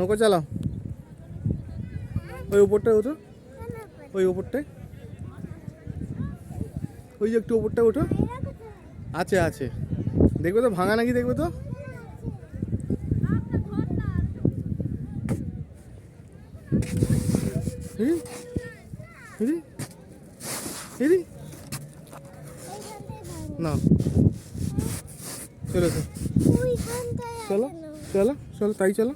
নৌকা চালাও। ওই উপরটায় ওঠো, ওই উপরটায়, ওই যে একটু উপরটায় ওঠো। আছে আছে, দেখবে তো ভাঙা নাকি, দেখবে তো। না চলো চলো চলো চলো, তাই চলো।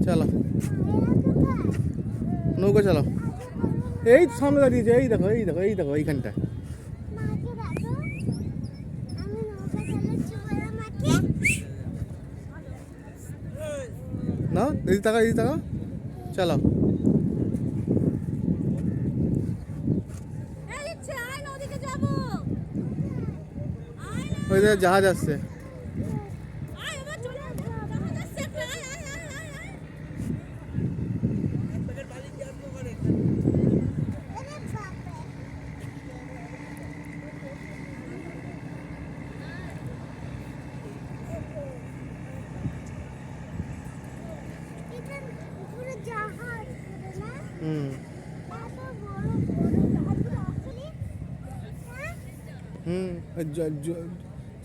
চলো নৌকা চালাও। এই সামনে দাঁড়িয়েছে, এই দেখো এই দেখো এই দেখো এইখানটা। না দিদি তাকাও, দিদি তাকাও, চালাও। ওই দেখো জাহাজ আসছে।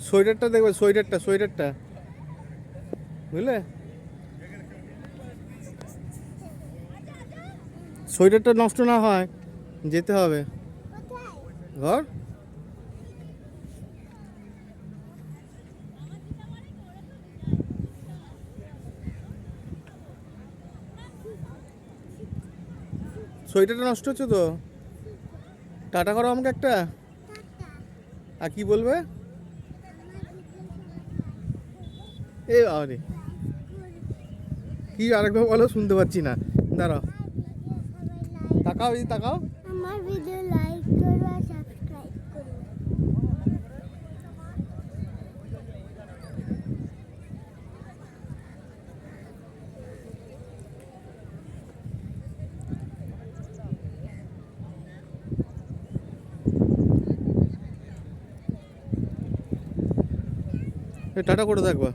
সোয়েটারটা দেখবে, সোয়েটারটা সোয়েটারটা বুঝলে, সোয়েটারটা নষ্ট না হয় যেতে হবে ঘর। সোয়েটারটা নষ্ট হচ্ছে তো, টাটা করো আমাকে একটা। আর কি বলবে? এ আরে কি আরেকবার বলো, শুনতে পাচ্ছি না, দাঁড়াও। তাকাও, এই তাকাও। আমার ভিডিও লাইক করো আর সাবস্ক্রাইব করো। টাটা করে দেখবা।